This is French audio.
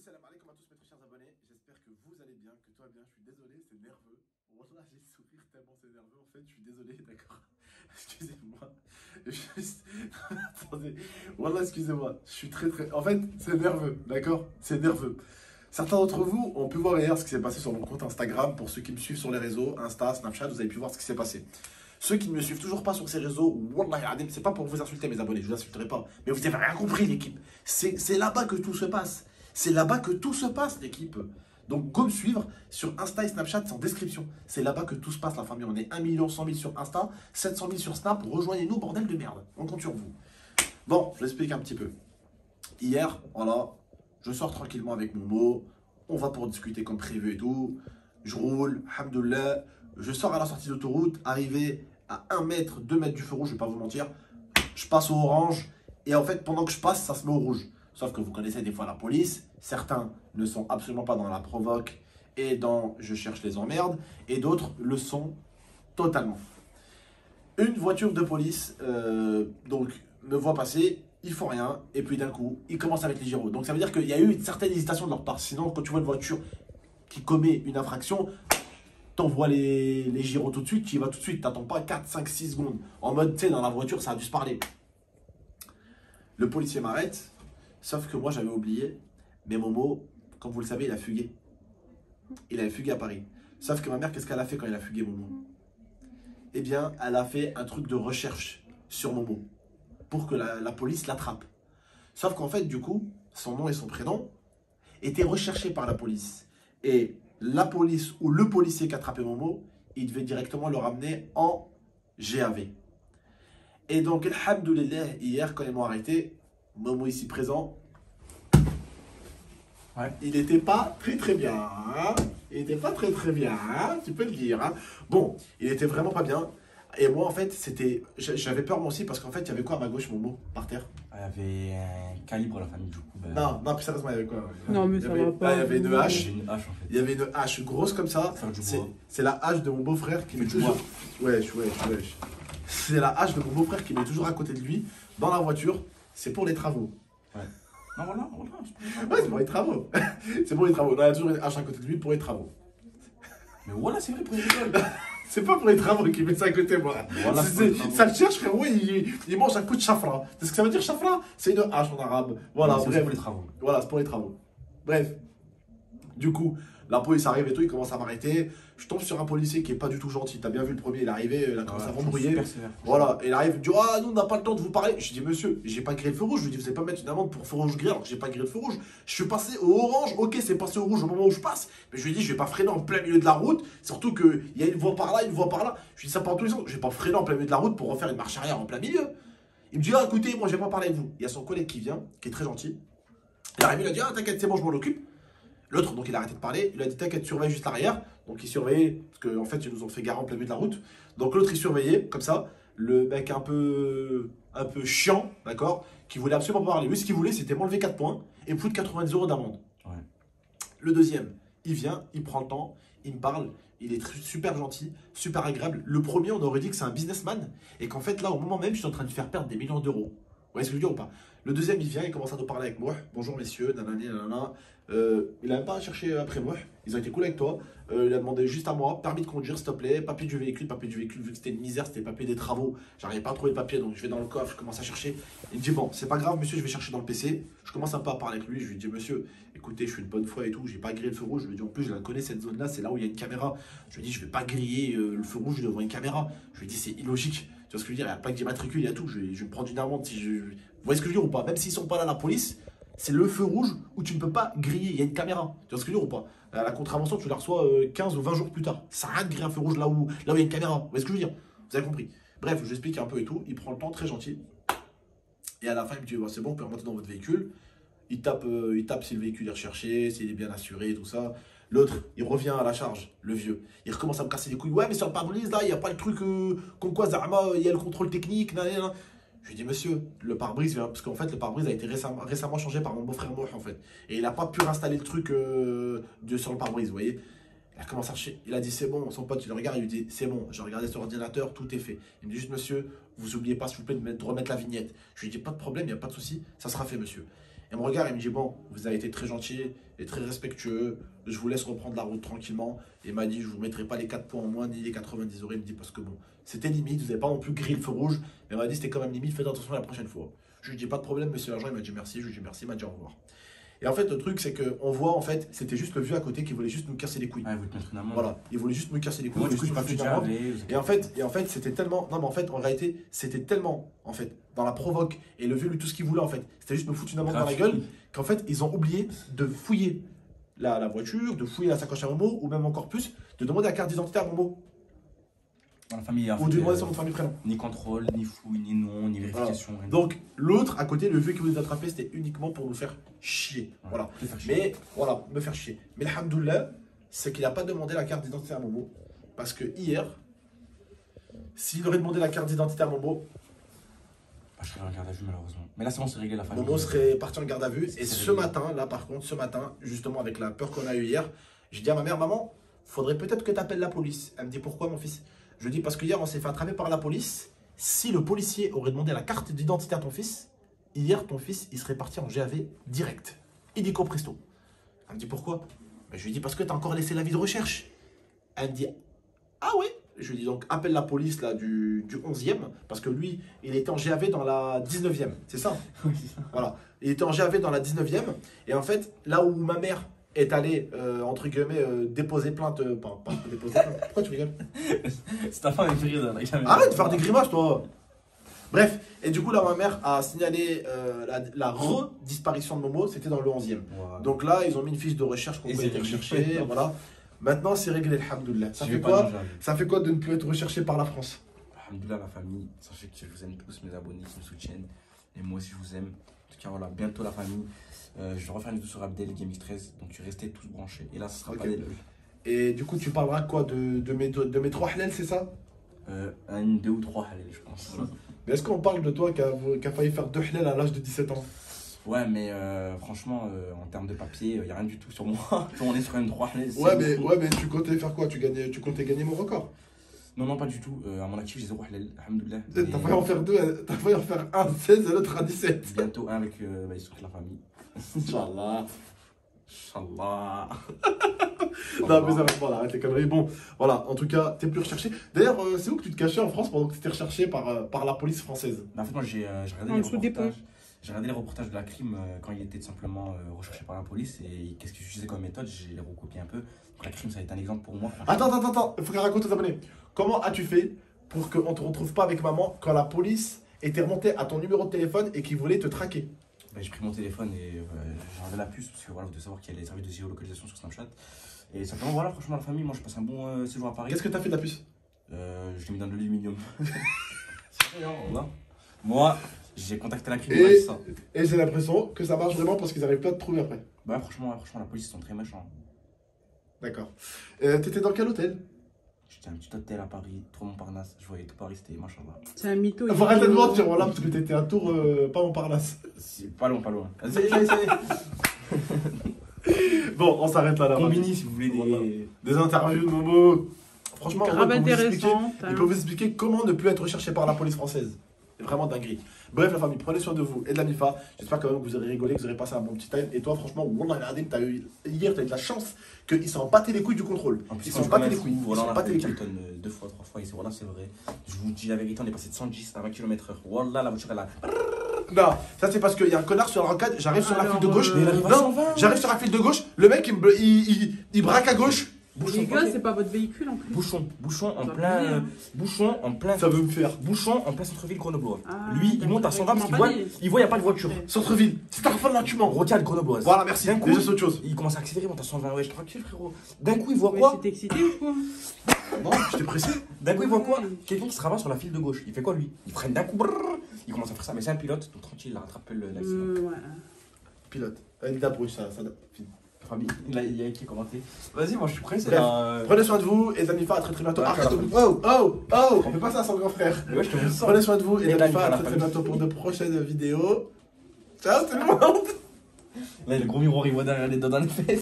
Salam alaikum à tous mes très chers abonnés, j'espère que vous allez bien, que tout va bien, je suis désolé, c'est nerveux. Wallah, j'ai le sourire tellement c'est nerveux, en fait, je suis désolé, d'accord. Excusez-moi, juste... Attendez, Wallah, excusez-moi, je suis très... En fait, c'est nerveux, d'accord. C'est nerveux. Certains d'entre vous ont pu voir hier ce qui s'est passé sur mon compte Instagram, pour ceux qui me suivent sur les réseaux, Insta, Snapchat, vous avez pu voir ce qui s'est passé. Ceux qui ne me suivent toujours pas sur ces réseaux, Wallah, c'est pas pour vous insulter mes abonnés, je vous insulterai pas. Mais vous avez rien compris l'équipe. C'est là-bas que tout se passe. C'est là-bas que tout se passe l'équipe. Donc go me suivre sur Insta et Snapchat, c'est en description. C'est là-bas que tout se passe la famille. On est 1 100 000 sur Insta, 700 000 sur Snap. Rejoignez-nous bordel de merde. On compte sur vous. Bon, je vous explique un petit peu. Hier, voilà, je sors tranquillement avec mon mot. On va pour discuter comme prévu et tout. Je roule, alhamdoulilah. Je sors à la sortie d'autoroute, arrivé à 1 mètre, 2 mètres du feu rouge, je vais pas vous mentir. Je passe au orange et en fait, pendant que je passe, ça se met au rouge. Sauf que vous connaissez des fois la police. Certains ne sont absolument pas dans la provoque et dans je cherche les emmerdes. Et d'autres le sont totalement. Une voiture de police donc me voit passer, ils font rien. Et puis d'un coup, ils commencent à mettre les gyros. Donc ça veut dire qu'il y a eu une certaine hésitation de leur part. Sinon, quand tu vois une voiture qui commet une infraction, t'envoies les gyros tout de suite, tu y vas tout de suite, t'attends pas 4, 5, 6 secondes. En mode, tu sais, dans la voiture, ça a dû se parler. Le policier m'arrête, sauf que moi j'avais oublié, mais Momo, comme vous le savez, il a fugué. Il avait fugué à Paris. Sauf que ma mère, qu'est-ce qu'elle a fait quand il a fugué, Momo? Eh bien, elle a fait un truc de recherche sur Momo, pour que la police l'attrape. Sauf qu'en fait, du coup, son nom et son prénom étaient recherchés par la police. Et la police ou le policier qui a attrapé Momo, il devait directement le ramener en GAV. Et donc, alhamdoulilah, hier, quand ils m'ont arrêté, Momo ici présent, ouais, il n'était pas très bien. Hein, il n'était pas très bien, hein, tu peux le dire. Hein. Bon, il était vraiment pas bien. Et moi, en fait, j'avais peur moi aussi parce qu'en fait, il y avait quoi à ma gauche, Momo, par terre? Il y avait un calibre à la famille, du coup. Ben... Non, plus sérieusement, il y avait quoi? Non, mais ça va pas. Il y avait une hache. Une hache, en fait. Il y avait une hache grosse comme ça. C'est la hache de mon beau-frère qui met toujours. Wesh. C'est la hache de mon beau-frère qui met toujours à côté de lui dans la voiture. C'est pour les travaux. Ouais. Non, voilà. Ouais, c'est pour les travaux. C'est pour les travaux. On a toujours une hache à côté de lui pour les travaux. Mais voilà, c'est vrai pour les écoles. C'est pas pour les travaux qu'il met ça à côté, moi. Voilà, ça le cherche, frérot, il mange un coup de chafra. C'est ce que ça veut dire, chafra? C'est une hache en arabe. Voilà, bref. C'est pour les travaux. Voilà, c'est pour les travaux. Bref. Du coup, la police arrive et tout, il commence à m'arrêter. Je tombe sur un policier qui est pas du tout gentil. T'as bien vu le premier, il est arrivé, il a commencé à m'embrouiller. Voilà, et il arrive, il me dit, ah, nous, on n'a pas le temps de vous parler. Je dis, monsieur, j'ai pas grillé le feu rouge. Je lui dis, vous allez pas mettre une amende pour feu rouge grillé alors que j'ai pas grillé le feu rouge. Je suis passé au orange, ok, c'est passé au rouge au moment où je passe. Mais je lui dis, je vais pas freiner en plein milieu de la route. Surtout qu'il y a une voie par là, une voie par là. Je lui dis, ça part tous les sens. Je vais pas freiner en plein milieu de la route pour refaire une marche arrière en plein milieu. Il me dit, ah, écoutez, moi, je vais pas parler avec vous. Il y a son collègue qui vient, qui est très gentil. Il arrive, il a dit, ah, t'inquiète, c'est bon, je m'en occupe. L'autre, donc il a arrêté de parler, il a dit t'inquiète, surveille juste l'arrière. Donc il surveillait, parce qu'en fait ils nous ont fait gare en plein milieu de la route. Donc l'autre il surveillait, comme ça, le mec un peu chiant, d'accord, qui voulait absolument pas parler. Lui ce qu'il voulait c'était m'enlever 4 points et plus de 90 € d'amende. Ouais. Le deuxième, il vient, il prend le temps, il me parle, il est super gentil, super agréable. Le premier, on aurait dit que c'est un businessman et qu'en fait là au moment même je suis en train de faire perdre des millions d'euros. Vous voyez ce que je veux dire ou pas? Le deuxième, il vient, il commence à nous parler avec moi. Bonjour messieurs, nanani, nanana. Il n'a même pas cherché après moi. Ils ont été cool avec toi. Il a demandé juste à moi, permis de conduire s'il te plaît, papier du véhicule, vu que c'était une misère, c'était papier des travaux. J'arrivais pas à trouver le papier, donc je vais dans le coffre, je commence à chercher. Il me dit bon, c'est pas grave monsieur, je vais chercher dans le PC. Je commence un peu à parler avec lui, je lui dis monsieur, écoutez, je suis une bonne foi et tout, j'ai pas grillé le feu rouge. Je lui dis en plus, je la connais cette zone-là, c'est là où il y a une caméra. Je lui dis, je vais pas griller le feu rouge devant une caméra. Je lui dis, c'est illogique. Tu vois ce que je veux dire? Il n'y a pas que d'immatricule, il y a tout. Je vais me prendre une amende si je. Vous voyez ce que je veux dire ou pas? Même s'ils sont pas là, la police, c'est le feu rouge où tu ne peux pas griller. Il y a une caméra. Tu vois ce que je veux dire ou pas? La contravention, tu la reçois 15 ou 20 jours plus tard. Ça sert à rien de griller un feu rouge là où il y a une caméra. Vous voyez ce que je veux dire? Vous avez compris? Bref, je vous explique un peu et tout. Il prend le temps, très gentil. Et à la fin, il me dit, c'est bon, vous pouvez remonter dans votre véhicule. Il tape si le véhicule est recherché, s'il est bien assuré, tout ça. L'autre, il revient à la charge, le vieux. Il recommence à me casser les couilles. Ouais, mais sur le pare-brise, là, il n'y a pas le truc comme quoi, Zahma, il y a le contrôle technique. Nan. Je lui dis, monsieur, le pare-brise, parce qu'en fait, le pare-brise a été récemment changé par mon beau-frère Moh, en fait. Et il n'a pas pu réinstaller le truc sur le pare-brise, vous voyez. Il a commencé à chercher. Il a dit, c'est bon, son pote, il le regarde, il lui dit, c'est bon, j'ai regardé sur l'ordinateur, tout est fait. Il me dit juste, monsieur, vous n'oubliez pas, s'il vous plaît, de remettre la vignette. Je lui dis, pas de problème, il n'y a pas de souci, ça sera fait, monsieur. Il me regarde, il me dit, bon, vous avez été très gentil et très respectueux, je vous laisse reprendre la route tranquillement. Et il m'a dit, je vous mettrai pas les 4 points en moins ni les 90 euros. Il me dit, parce que bon, c'était limite, vous n'avez pas non plus grillé le feu rouge, mais il m'a dit, c'était quand même limite, faites attention la prochaine fois. Je lui dis, pas de problème, monsieur l'agent, il m'a dit merci, je lui dis merci, il m'a dit au revoir. Et en fait, le truc, c'est qu'on voit, en fait, c'était juste le vieux à côté qui voulait juste nous casser les couilles. Ah, il voulait te mettre une amende. Voilà, il voulait juste me casser les couilles. Moi, du coup, juste je me suis déjà allé. et en fait, c'était tellement. Non, mais en fait, en réalité, c'était tellement, en fait, dans la provoque. Et le vieux, lui, tout ce qu'il voulait, en fait, c'était juste me foutre une amende dans la gueule. Qu'en fait, ils ont oublié de fouiller la voiture, de fouiller la sacoche à Momo, ou même encore plus, de demander la carte d'identité à Momo. Dans la famille, Ou de demander son nom de famille prénom. Ni contrôle, ni fouille, ni nom, ni vérification. Voilà. Donc, l'autre, à côté, le vieux qui voulait nous attraper, c'était uniquement pour nous faire chier. Ouais, voilà. chier. Mais, voilà, me faire chier. Mais alhamdoulilah, c'est qu'il n'a pas demandé la carte d'identité à Momo. Parce que hier, s'il aurait demandé la carte d'identité à Momo, je serais en garde à vue malheureusement. Mais là, c'est bon, c'est réglé la famille. Momo serait parti en garde à vue. Et ce matin, là par contre, ce matin, justement avec la peur qu'on a eue hier, j'ai dit à ma mère, maman, faudrait peut-être que tu appelles la police. Elle me dit, pourquoi mon fils? Je dis, parce que hier, on s'est fait attraper par la police. Si le policier aurait demandé la carte d'identité à ton fils, hier, ton fils, il serait parti en GAV direct. Illico presto. Elle me dit, pourquoi? Ben, je lui dis, parce que tu as encore laissé l'avis de recherche. Elle me dit, ah oui? Je lui dis donc appelle la police là, du 11e, parce que lui, il était en GAV dans la 19e, c'est ça? Oui, c'est ça. Voilà, il était en GAV dans la 19e, et en fait, là où ma mère est allée, entre guillemets, déposer plainte, pas déposer plainte, pourquoi tu rigoles? C'est ta femme est rire. Arrête de faire des grimaces, toi. Bref, et du coup, là, ma mère a signalé la redisparition de Momo, c'était dans le 11e. Voilà. Donc là, ils ont mis une fiche de recherche qu'on peut aller rechercher, voilà. Maintenant, c'est réglé, alhamdoulilah. Ça fait quoi de ne plus être recherché par la France? Alhamdoulilah, la famille. Sachez que je vous aime tous, mes abonnés qui me soutiennent. Et moi aussi, je vous aime. En tout cas, voilà, bientôt la famille. Je vais refaire une vidéo sur Abdel et GameX13. Donc, restez tous branchés. Et là, ce sera pas des logs. Et du coup, tu parleras quoi de mes 3 halal, c'est ça? Un, 2 ou 3 halal, je pense. Mais est-ce qu'on parle de toi qui a failli faire 2 halal à l'âge de 17 ans? Ouais, mais franchement, en termes de papier, il n'y a rien du tout sur moi. On est sur une 3 halal. Ouais, mais tu comptais faire quoi? Tu comptais gagner mon record? Non, non, pas du tout. À mon actif, j'ai 0 halal, alhamdoulilah. T'as failli en faire 2, t'as failli en faire un 16 et l'autre à 17. Bientôt un avec les soutiens de la famille. Inch'Allah. Inch'Allah. Non, mais ça va, voilà, arrête les conneries. Bon, voilà, en tout cas, t'es plus recherché. D'ailleurs, c'est où que tu te cachais en France pendant que t'étais recherché par la police française? En fait, moi, j'ai regardé les reportages. J'ai regardé les reportages de la crime quand il était tout simplement recherché par la police et qu'est-ce que j'utilisais comme méthode, j'ai les recopié un peu. Donc la crime, ça a été un exemple pour moi. Attends, il faut qu'elle raconte aux abonnés. Comment as-tu fait pour qu'on ne te retrouve pas avec maman quand la police était remontée à ton numéro de téléphone et qu'ils voulaient te traquer? Bah, j'ai pris mon téléphone et j'ai enlevé la puce parce que voilà, vous devez savoir qu'il y a les services de géolocalisation sur Snapchat. Et simplement, voilà, franchement, la famille, moi je passe un bon séjour à Paris. Qu'est-ce que t'as fait de la puce? Je l'ai mis dans de l'aluminium. Moi, j'ai contacté la crime. Et j'ai l'impression que ça marche vraiment parce qu'ils n'arrivent pas à te trouver après. Bah, franchement, la police, ils sont très méchants. D'accord. T'étais dans quel hôtel? J'étais un petit hôtel à Paris, trop Montparnasse. Je voyais tout Paris, c'était machallah. C'est un mytho. Faut arrêter de mentir, voilà, parce que t'étais à Tours, pas Montparnasse. C'est pas loin, pas loin. Bon, on s'arrête là. Combini si vous voulez des interviews de Momo. Franchement, intéressant. Ils peuvent vous expliquer comment ne plus être recherché par la police française. C'est vraiment dinguerie. Bref, la famille, prenez soin de vous et de la MIFA. J'espère quand même que vous aurez rigolé, que vous aurez passé un bon petit time. Et toi, franchement, Wallah Nadim, hier, tu as eu de la chance qu'ils s'en battaient les couilles du contrôle. Ils s'en battaient les couilles. Voilà, on a fait Carton 2 fois, 3 fois. Et voilà, c'est vrai. Je vous dis la vérité, on est passé de 110 à 20 km/h. Wallah, la voiture, elle a. Non, ça c'est parce qu'il y a un connard sur la rocade. J'arrive sur la file de gauche. Non, j'arrive sur la file de gauche. Le mec, il braque à gauche. Les gars, c'est pas votre véhicule en plus. Bouchon en plein. Ça veut me faire. Bouchon en plein centre-ville grenoblois. Ah, lui, il monte à 120 parce qu'il voit, il n'y a pas de voiture. Centre-ville. C'est un fan là, tu mens. Rocade grenobloise. Voilà, merci. D'un coup, déjà c'est autre chose. Il commence à accélérer, il monte à 120. Ouais, je tranquille, frérot. D'un coup, il voit Ouais, quoi? t'es excité ou quoi? Non, j'étais pressé. D'un coup, il voit quoi? Quelqu'un qui se rabat sur la file de gauche. Il fait quoi lui? Il freine d'un coup. Il commence à faire ça. Mais c'est un pilote, donc tranquille, il a rattrapé l'accident. Ouais. Pilote. Il d'approche, ça. Famille, il y a qui a commenté. Vas-y, moi je suis prêt. Prenez soin de vous et Zanifa, à très bientôt. On fait pas ça sans grand frère. Ouais, je te sens. Prenez soin de vous et Zanifa, à très bientôt pour de prochaines vidéos. Ciao tout le monde. Là, le gros miroir, il voit derrière les dents dans les fesses.